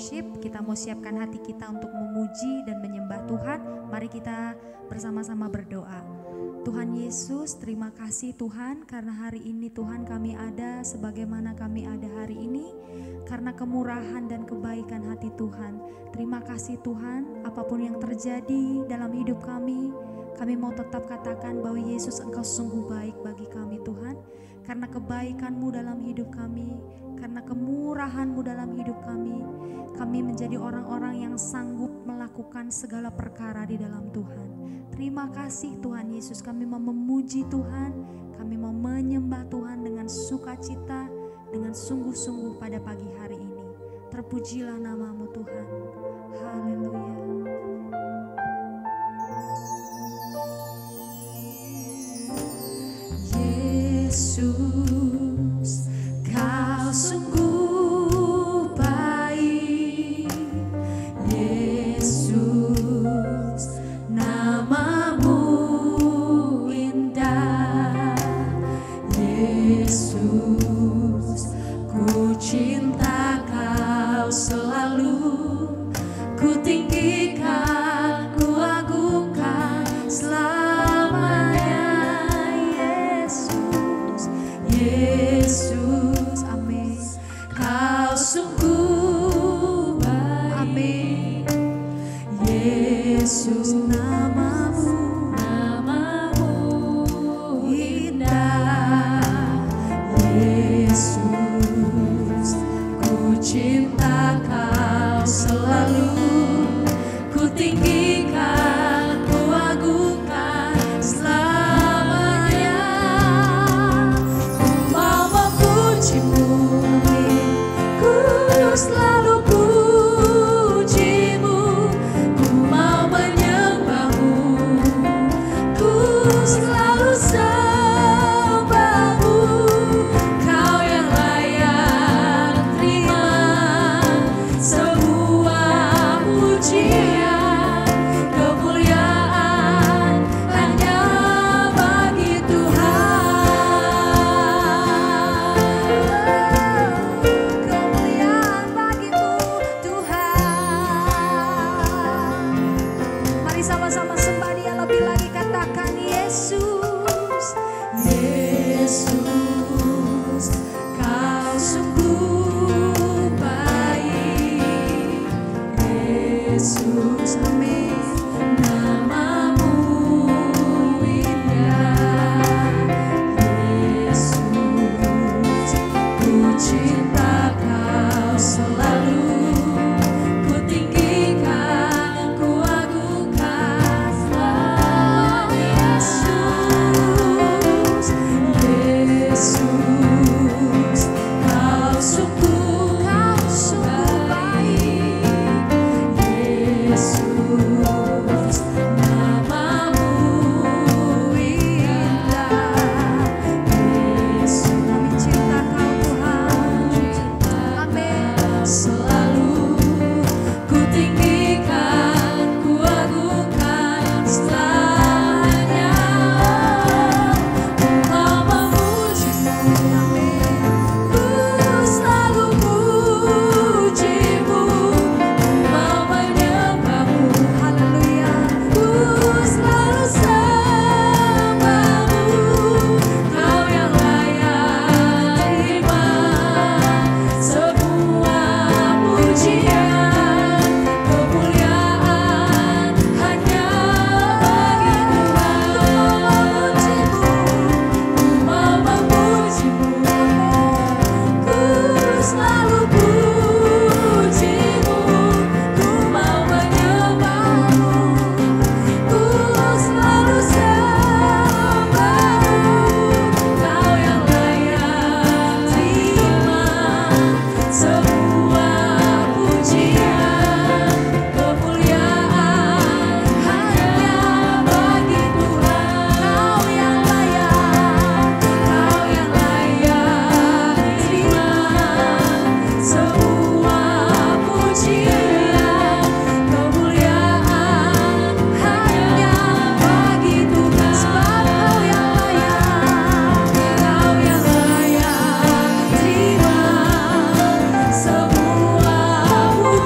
worship, kita mau siapkan hati kita untuk memuji dan menyembah Tuhan. Mari kita bersama-sama berdoa. Tuhan Yesus, terima kasih Tuhan karena hari ini Tuhan kami ada sebagaimana kami ada hari ini. Karena kemurahan dan kebaikan hati Tuhan. Terima kasih Tuhan, apapun yang terjadi dalam hidup kami mau tetap katakan bahwa Yesus Engkau sungguh baik bagi kami Tuhan. Karena kebaikan-Mu dalam hidup kami, karena kemurahan-Mu dalam hidup kami menjadi orang-orang yang sanggup melakukan segala perkara di dalam Tuhan. Terima kasih Tuhan Yesus, kami mau memuji Tuhan, kami mau menyembah Tuhan dengan sukacita, dengan sungguh-sungguh pada pagi hari ini. Terpujilah nama-Mu Tuhan. Haleluya. Yesus, Kau sungguh baik. Yesus, nama-Mu indah. Yesus, ku cinta Kau selalu. Ku tinggikan, ku agungkan selamanya. Yesus, amin. Kau sungguh baik. Amin. Yesus, nama-Mu indah. Yesus, ku cinta Kau selalu. Ku tinggikan, ku agungkan selamanya. Ku selalu puji-Mu, ku mau menyembah-Mu, ku selalu sembah-Mu. Kau yang layak terima semua pujian, kemuliaan hanya bagi sama-sama sembah Dia lebih lagi, katakan Yesus. Yesus, Kau sungguh baik. Yesus, amin. Nama-Mu indah. Yesus, ku cinta Kau selalu. Ku tinggikan, ku agungkan Yesus, Kau sungguh baik. Yesus, nama-Mu indah. Yesus, kami cinta Kau Tuhan. Amin. Selalu ku tinggikan, ku agungkan selamanya. Ku mau memuji-Mu, ku selalu puji-Mu, mau menyembah-Mu, haleluya. Ku selalu sembah-Mu, Kau yang layak terima semua pujian, kemuliaan hanya bagi Tuhan. Ku mau memuji-Mu, ku selalu puji-Mu, ku mau menyembah-Mu, ku selalu sembah-Mu. Kau yang layak terima semua pujian.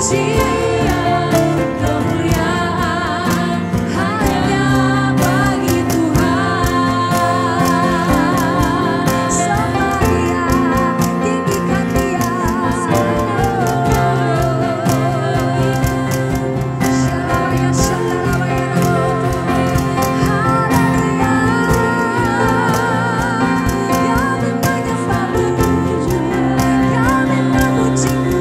Kami memuji-Mu.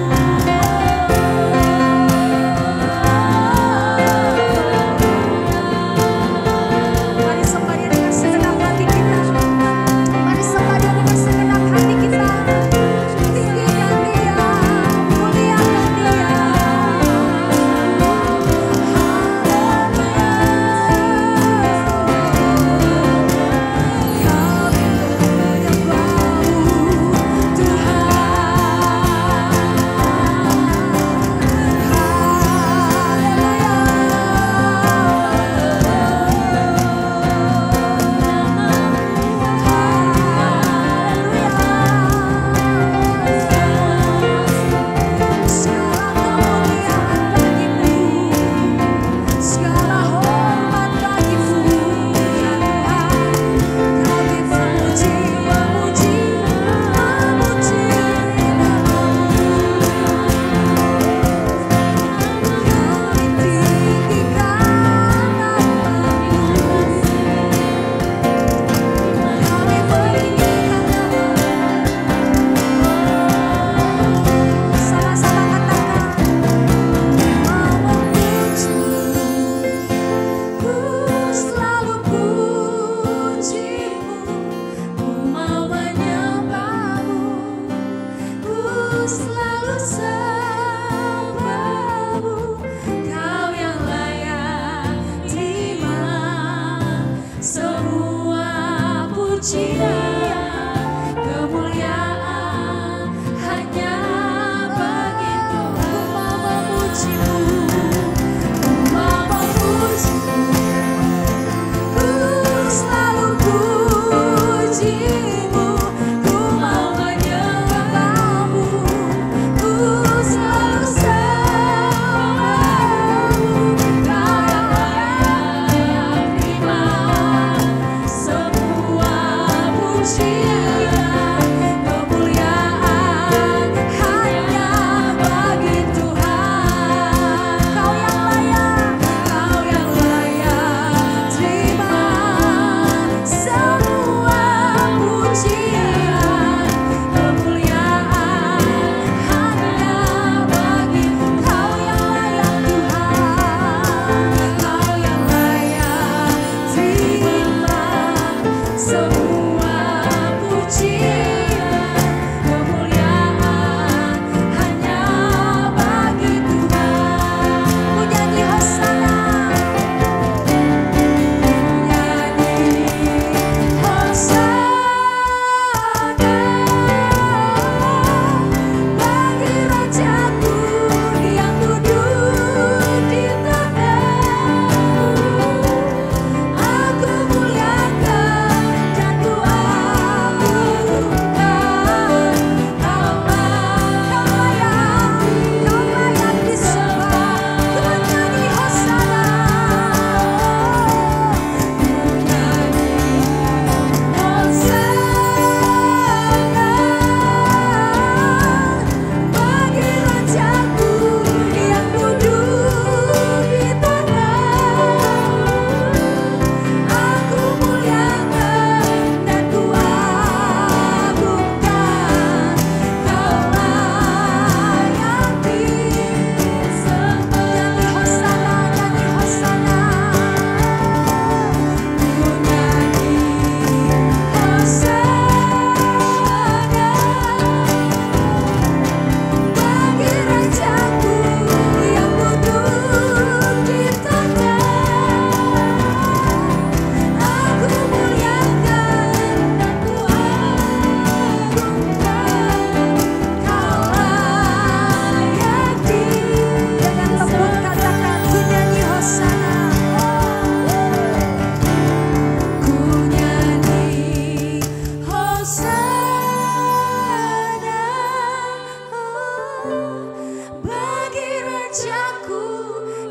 rajaku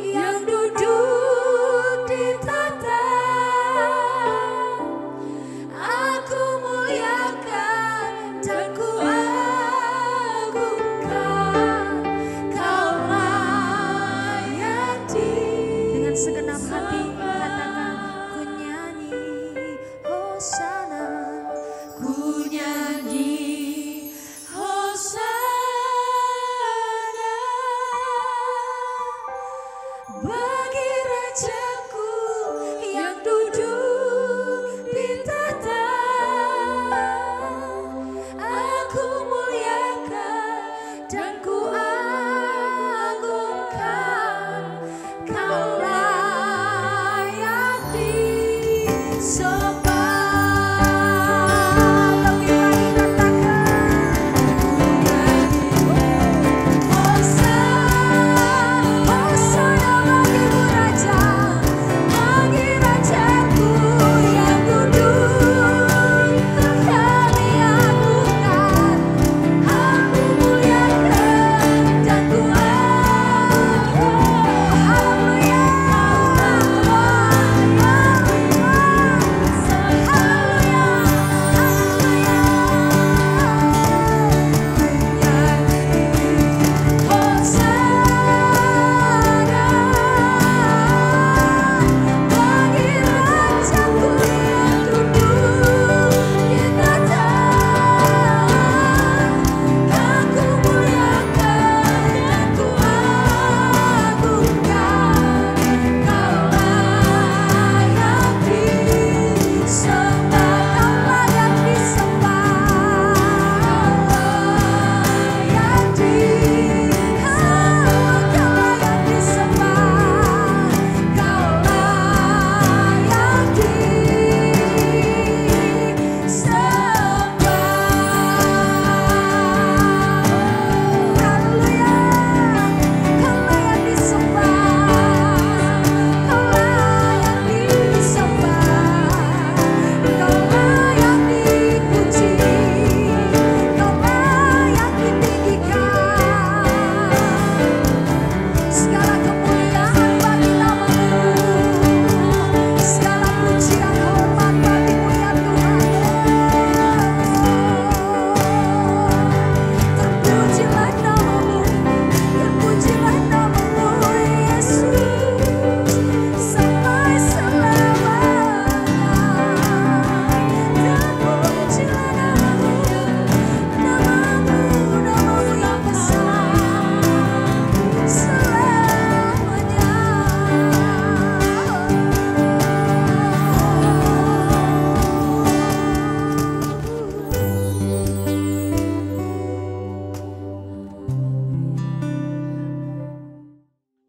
yang duduk di tahta. Aku muliakan dan ku agungkan, Kau layak dengan segenap hati katakan, ku nyanyi Hosana, ku nyanyi Hosana bagi rajaku yang duduk di tahta. Aku muliakan dan ku agungkan, Kau layak disembah.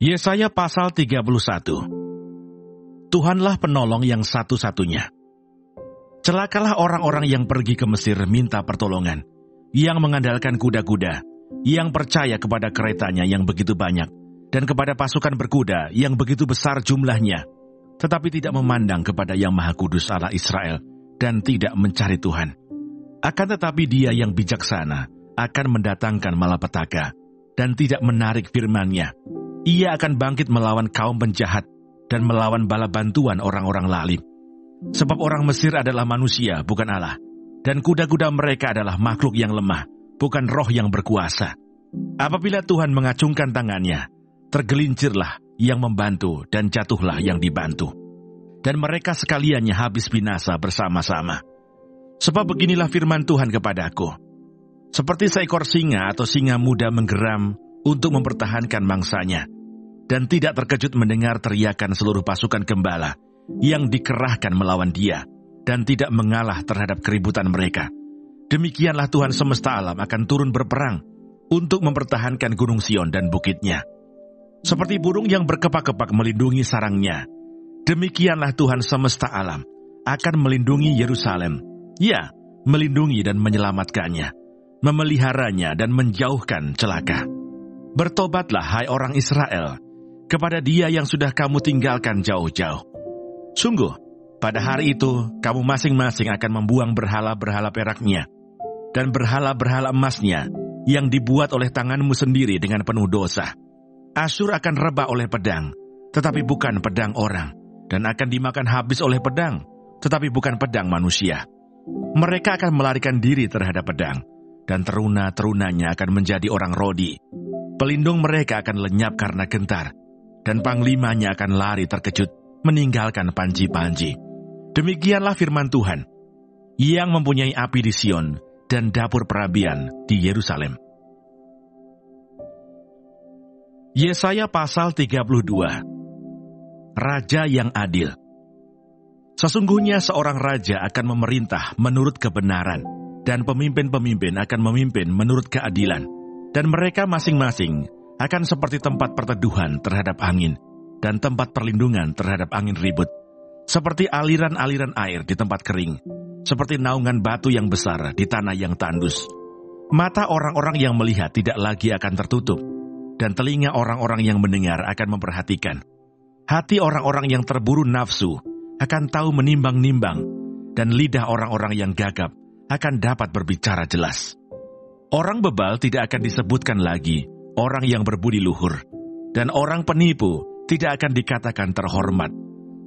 Yesaya pasal 31. Tuhanlah penolong yang satu-satunya. Celakalah orang-orang yang pergi ke Mesir minta pertolongan, yang mengandalkan kuda-kuda, yang percaya kepada keretanya yang begitu banyak, dan kepada pasukan berkuda yang begitu besar jumlahnya, tetapi tidak memandang kepada Yang Maha Kudus Allah Israel, dan tidak mencari Tuhan. Akan tetapi Dia yang bijaksana akan mendatangkan malapetaka, dan tidak menarik firman-Nya. Ia akan bangkit melawan kaum penjahat dan melawan bala bantuan orang-orang lalim. Sebab orang Mesir adalah manusia, bukan Allah, dan kuda-kuda mereka adalah makhluk yang lemah, bukan roh yang berkuasa. Apabila Tuhan mengacungkan tangannya, tergelincirlah yang membantu dan jatuhlah yang dibantu. Dan mereka sekaliannya habis binasa bersama-sama. Sebab beginilah firman Tuhan kepadaku. Seperti seekor singa atau singa muda menggeram untuk mempertahankan mangsanya, dan tidak terkejut mendengar teriakan seluruh pasukan gembala yang dikerahkan melawan dia, dan tidak mengalah terhadap keributan mereka. Demikianlah Tuhan semesta alam akan turun berperang untuk mempertahankan Gunung Sion dan bukitnya. Seperti burung yang berkepak-kepak melindungi sarangnya, demikianlah Tuhan semesta alam akan melindungi Yerusalem. Ya, melindungi dan menyelamatkannya, memeliharanya dan menjauhkan celaka. Bertobatlah, hai orang Israel, kepada Dia yang sudah kamu tinggalkan jauh-jauh. Sungguh, pada hari itu, kamu masing-masing akan membuang berhala-berhala peraknya, dan berhala-berhala emasnya, yang dibuat oleh tanganmu sendiri dengan penuh dosa. Asyur akan rebah oleh pedang, tetapi bukan pedang orang, dan akan dimakan habis oleh pedang, tetapi bukan pedang manusia. Mereka akan melarikan diri terhadap pedang, dan teruna-terunanya akan menjadi orang Rodi. Pelindung mereka akan lenyap karena gentar, dan panglimanya akan lari terkejut, meninggalkan panji-panji. Demikianlah firman Tuhan, yang mempunyai api di Sion dan dapur perapian di Yerusalem. Yesaya pasal 32. Raja yang adil. Sesungguhnya seorang raja akan memerintah menurut kebenaran, dan pemimpin-pemimpin akan memimpin menurut keadilan, dan mereka masing-masing akan seperti tempat perteduhan terhadap angin, dan tempat perlindungan terhadap angin ribut, seperti aliran-aliran air di tempat kering, seperti naungan batu yang besar di tanah yang tandus. Mata orang-orang yang melihat tidak lagi akan tertutup, dan telinga orang-orang yang mendengar akan memperhatikan. Hati orang-orang yang terburu nafsu akan tahu menimbang-nimbang, dan lidah orang-orang yang gagap akan dapat berbicara jelas. Orang bebal tidak akan disebutkan lagi orang yang berbudi luhur, dan orang penipu tidak akan dikatakan terhormat,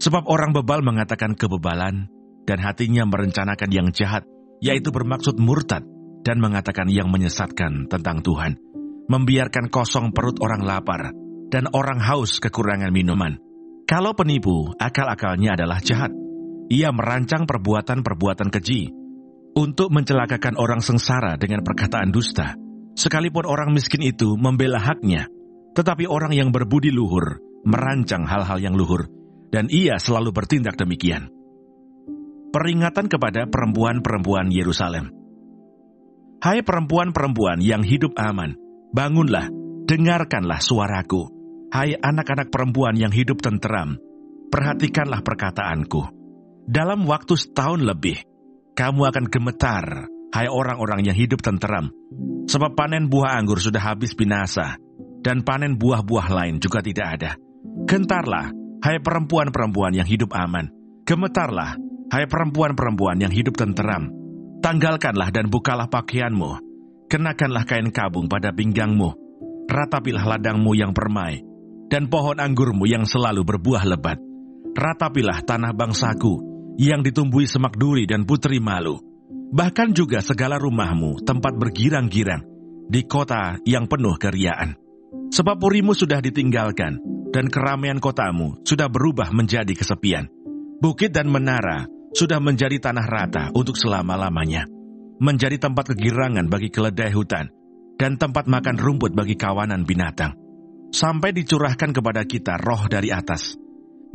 sebab orang bebal mengatakan kebebalan, dan hatinya merencanakan yang jahat, yaitu bermaksud murtad, dan mengatakan yang menyesatkan tentang Tuhan, membiarkan kosong perut orang lapar, dan orang haus kekurangan minuman. Kalau penipu, akal-akalnya adalah jahat. Ia merancang perbuatan-perbuatan keji untuk mencelakakan orang sengsara dengan perkataan dusta. Sekalipun orang miskin itu membela haknya, tetapi orang yang berbudi luhur merancang hal-hal yang luhur, dan ia selalu bertindak demikian. Peringatan kepada perempuan-perempuan Yerusalem. Hai perempuan-perempuan yang hidup aman, bangunlah, dengarkanlah suaraku. Hai anak-anak perempuan yang hidup tenteram, perhatikanlah perkataanku. Dalam waktu setahun lebih, kamu akan gemetar, hai orang-orang yang hidup tenteram, sebab panen buah anggur sudah habis binasa, dan panen buah-buah lain juga tidak ada. Gentarlah, hai perempuan-perempuan yang hidup aman, gemetarlah, hai perempuan-perempuan yang hidup tenteram. Tanggalkanlah dan bukalah pakaianmu, kenakanlah kain kabung pada pinggangmu, ratapilah ladangmu yang permai, dan pohon anggurmu yang selalu berbuah lebat. Ratapilah tanah bangsaku yang ditumbuhi semak duri dan putri malu. Bahkan juga segala rumahmu tempat bergirang-girang di kota yang penuh keriaan. Sebab purimu sudah ditinggalkan, dan keramaian kotamu sudah berubah menjadi kesepian. Bukit dan menara sudah menjadi tanah rata untuk selama-lamanya, menjadi tempat kegirangan bagi keledai hutan, dan tempat makan rumput bagi kawanan binatang. Sampai dicurahkan kepada kita roh dari atas,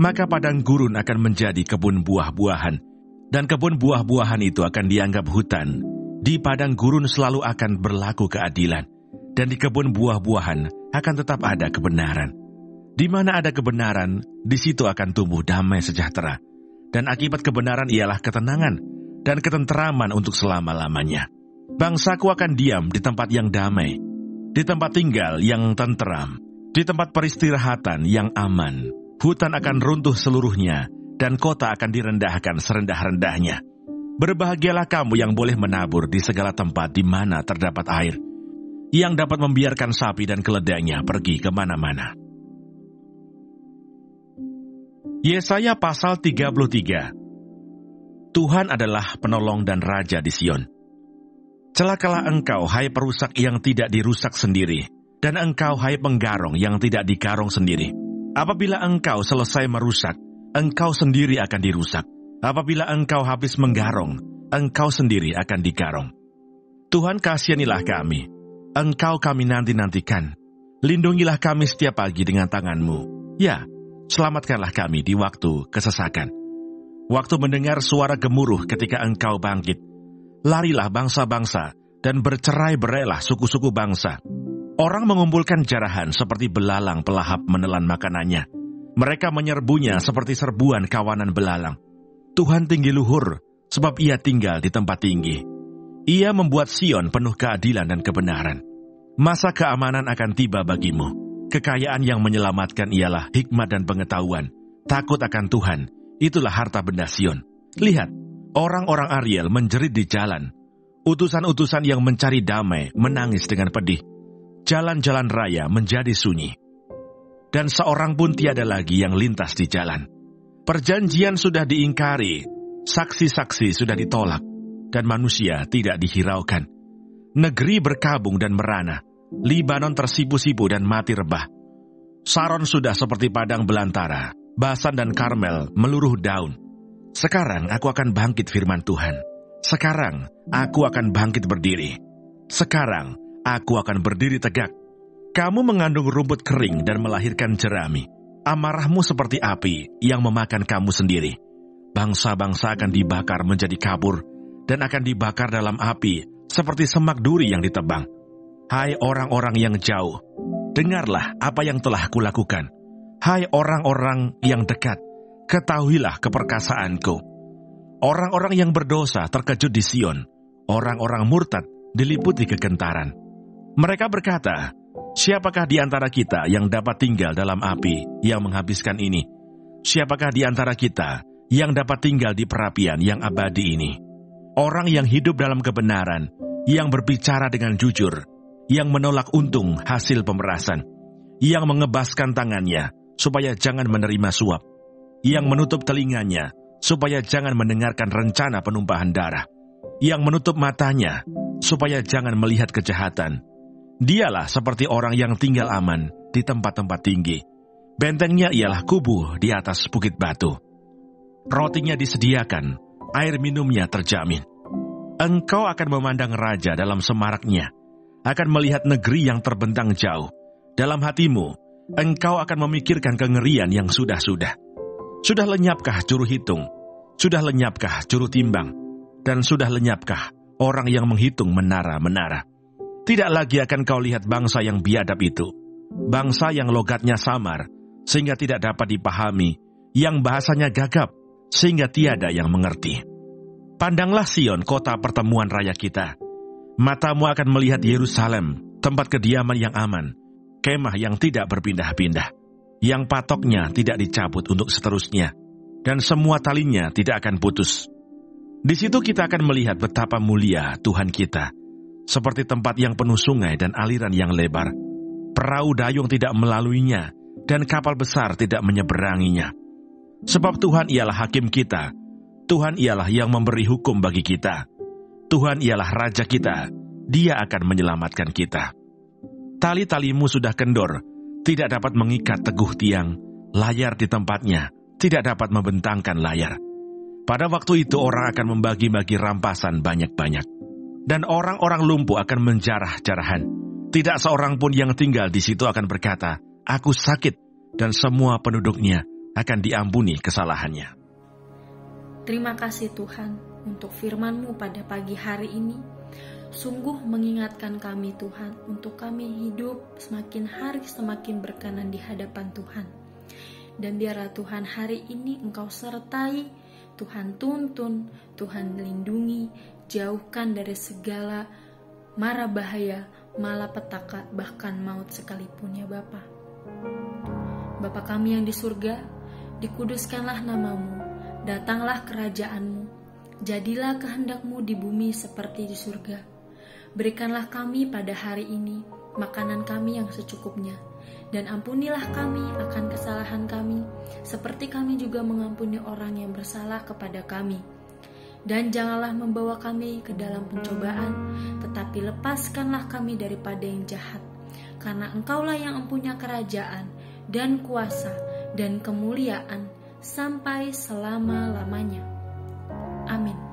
maka padang gurun akan menjadi kebun buah-buahan, dan kebun buah-buahan itu akan dianggap hutan. Di padang gurun selalu akan berlaku keadilan, dan di kebun buah-buahan akan tetap ada kebenaran. Di mana ada kebenaran, di situ akan tumbuh damai sejahtera, dan akibat kebenaran ialah ketenangan dan ketenteraman untuk selama-lamanya. Bangsaku akan diam di tempat yang damai, di tempat tinggal yang tenteram, di tempat peristirahatan yang aman. Hutan akan runtuh seluruhnya, dan kota akan direndahkan serendah-rendahnya. Berbahagialah kamu yang boleh menabur di segala tempat di mana terdapat air, yang dapat membiarkan sapi dan keledainya pergi kemana-mana. Yesaya pasal 33. Tuhan adalah penolong dan raja di Sion. Celakalah engkau, hai perusak yang tidak dirusak sendiri, dan engkau, hai penggarong yang tidak digarong sendiri. Apabila engkau selesai merusak, engkau sendiri akan dirusak. Apabila engkau habis menggarong, engkau sendiri akan digarong. Tuhan, kasihanilah kami. Engkau kami nanti-nantikan. Lindungilah kami setiap pagi dengan tangan-Mu. Ya, selamatkanlah kami di waktu kesesakan. Waktu mendengar suara gemuruh ketika engkau bangkit, larilah bangsa-bangsa dan bercerai-berailah suku-suku bangsa. Orang mengumpulkan jarahan seperti belalang pelahap menelan makanannya. Mereka menyerbunya seperti serbuan kawanan belalang. Tuhan tinggi luhur, sebab ia tinggal di tempat tinggi. Ia membuat Sion penuh keadilan dan kebenaran. Masa keamanan akan tiba bagimu. Kekayaan yang menyelamatkan ialah hikmat dan pengetahuan. Takut akan Tuhan, itulah harta benda Sion. Lihat, orang-orang Ariel menjerit di jalan. Utusan-utusan yang mencari damai menangis dengan pedih. Jalan-jalan raya menjadi sunyi. dan seorang pun tiada lagi yang lintas di jalan. Perjanjian sudah diingkari, saksi-saksi sudah ditolak, dan manusia tidak dihiraukan. Negeri berkabung dan merana, Libanon tersipu-sipu dan mati rebah. Saron sudah seperti padang belantara, Basan dan Karmel meluruh daun. Sekarang aku akan bangkit, firman Tuhan. Sekarang aku akan bangkit berdiri. Sekarang aku akan berdiri tegak. Kamu mengandung rumput kering dan melahirkan jerami. Amarahmu seperti api yang memakan kamu sendiri. Bangsa-bangsa akan dibakar menjadi kabur dan akan dibakar dalam api seperti semak duri yang ditebang. Hai orang-orang yang jauh, dengarlah apa yang telah kulakukan. Hai orang-orang yang dekat, ketahuilah keperkasaanku. Orang-orang yang berdosa terkejut di Sion. Orang-orang murtad diliputi kegentaran. Mereka berkata, siapakah di antara kita yang dapat tinggal dalam api yang menghabiskan ini? Siapakah di antara kita yang dapat tinggal di perapian yang abadi ini? Orang yang hidup dalam kebenaran, yang berbicara dengan jujur, yang menolak untung hasil pemerasan, yang mengebaskan tangannya supaya jangan menerima suap, yang menutup telinganya supaya jangan mendengarkan rencana penumpahan darah, yang menutup matanya supaya jangan melihat kejahatan. Dialah seperti orang yang tinggal aman di tempat-tempat tinggi. Bentengnya ialah kubu di atas bukit batu. Rotinya disediakan, air minumnya terjamin. Engkau akan memandang raja dalam semaraknya, akan melihat negeri yang terbentang jauh. Dalam hatimu, engkau akan memikirkan kengerian yang sudah-sudah. Sudah lenyapkah juru hitung? Sudah lenyapkah juru timbang? Dan sudah lenyapkah orang yang menghitung menara-menara? Tidak lagi akan kau lihat bangsa yang biadab itu, bangsa yang logatnya samar, sehingga tidak dapat dipahami, yang bahasanya gagap, sehingga tiada yang mengerti. Pandanglah Sion, kota pertemuan raya kita. Matamu akan melihat Yerusalem, tempat kediaman yang aman, kemah yang tidak berpindah-pindah, yang patoknya tidak dicabut untuk seterusnya, dan semua talinya tidak akan putus. Di situ kita akan melihat betapa mulia Tuhan kita, seperti tempat yang penuh sungai dan aliran yang lebar. Perahu dayung tidak melaluinya, dan kapal besar tidak menyeberanginya. Sebab Tuhan ialah hakim kita, Tuhan ialah yang memberi hukum bagi kita. Tuhan ialah Raja kita, Dia akan menyelamatkan kita. Tali-talimu sudah kendor, tidak dapat mengikat teguh tiang, layar di tempatnya, tidak dapat membentangkan layar. Pada waktu itu orang akan membagi-bagi rampasan banyak-banyak, dan orang-orang lumpuh akan menjarah-jarahan. Tidak seorang pun yang tinggal di situ akan berkata, aku sakit, dan semua penduduknya akan diampuni kesalahannya. Terima kasih Tuhan untuk firman-Mu pada pagi hari ini. Sungguh mengingatkan kami Tuhan untuk kami hidup semakin hari semakin berkenan di hadapan Tuhan. Dan biarlah Tuhan hari ini Engkau sertai, Tuhan tuntun, Tuhan lindungi, jauhkan dari segala mara bahaya, malapetaka, bahkan maut sekalipun ya Bapa. Bapa kami yang di surga, dikuduskanlah nama-Mu, datanglah kerajaan-Mu, jadilah kehendak-Mu di bumi seperti di surga. Berikanlah kami pada hari ini makanan kami yang secukupnya, dan ampunilah kami akan kesalahan kami, seperti kami juga mengampuni orang yang bersalah kepada kami. Dan janganlah membawa kami ke dalam pencobaan, tetapi lepaskanlah kami daripada yang jahat. Karena Engkaulah yang mempunyai kerajaan, dan kuasa, dan kemuliaan, sampai selama-lamanya. Amin.